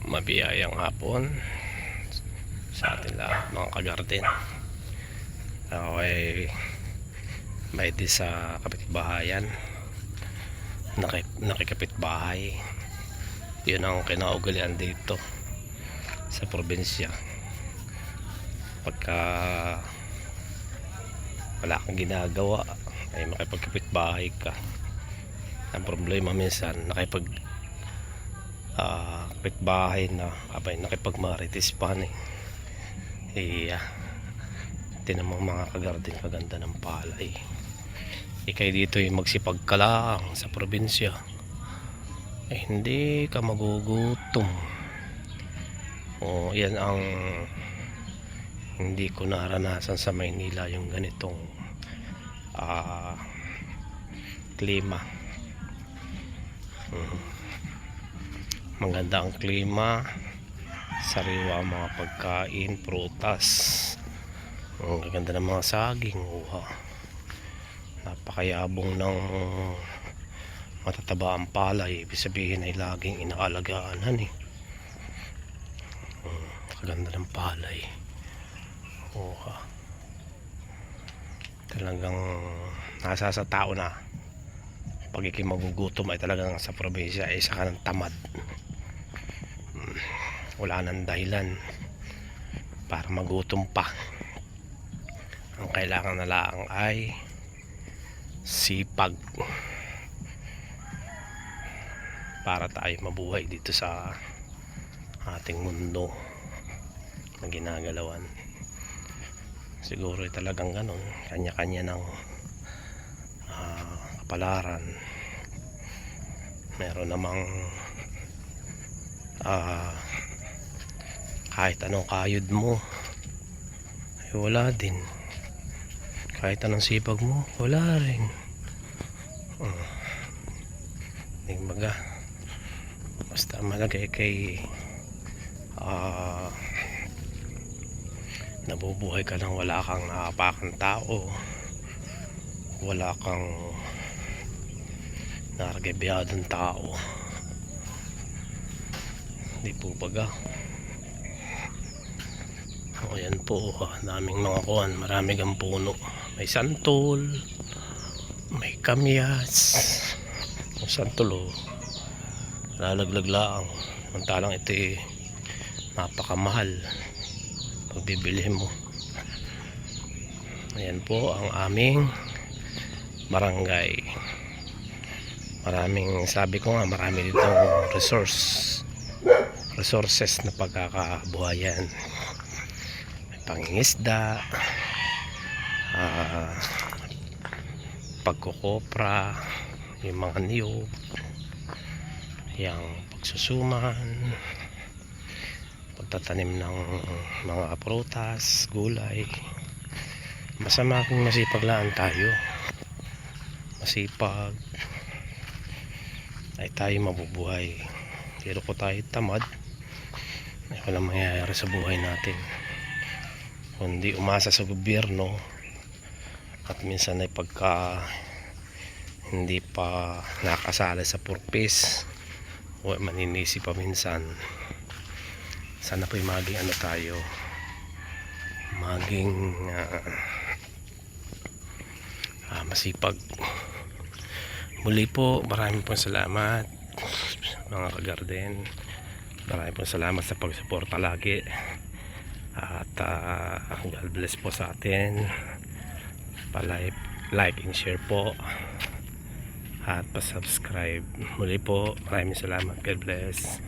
Mabiyayang hapon sa ating lahat mga kagarden. Ako ay may di sa kapitbahayan, nakikapitbahay. Yun ang kinaugalian dito sa probinsya. Pagka wala kang ginagawa ay makipagkapitbahay ka. Ang problema minsan kapitbahay na nakipagmarites pa tinamang mga kagarden, kaganda ng palay. Ikay dito yung magsipag ka lang sa probinsya hindi ka magugutom. Yan ang hindi ko naranasan sa Maynila, yung ganitong klima. Maganda ang klima, sariwa mga pagkain, prutas, ang gaganda ng mga saging. Napakayabong ng matataba ang palay, ibig sabihin ay laging inaalagaan. Kaganda ng palay. Talagang nasa sa tao na pagiging magugutom ay talagang sa probinsya ay isa ka ng tamad. Wala nang dahilan para magutom pa. Ang kailangan na lang ay sipag para tayo mabuhay dito sa ating mundo na ginagalawan. Siguro ay talagang ganon, kanya-kanya ng kapalaran. Meron namang kahit anong kayod mo ay wala din, kahit anong sipag mo wala rin. Baga basta malagay kay nabubuhay ka nang wala kang naapakang tao, wala kang naragabiyadong tao, hindi po baga. Ayan po, daming mga kuwan, marami kang puno, may santol, may kamyas. Ang santol lalaglag lang, mantalang ito napakamahal pag bibili mo. Ayan po ang aming barangay. Maraming, sabi ko nga, marami ditong resources na pagkakabuhayan. May pangingisda, pagkukopra, yung mga niyog, yung pagsusuman, pagtatanim ng mga prutas, gulay. Masama kung masipag lang tayo, masipag ay tayo mabubuhay. Pero kung tayo tamad ay walang mangyayari sa buhay natin, kundi umasa sa gobyerno. At minsan ay pagka hindi pa nakasali sa purpose o maninisi pa minsan, sana po maging tayo, maging masipag. Muli po, maraming pong salamat mga kagarden, maraming pong salamat sa pagsuporta lagi. At God bless po sa atin. Like and share po at pa-subscribe. Muli po, maraming salamat. God bless.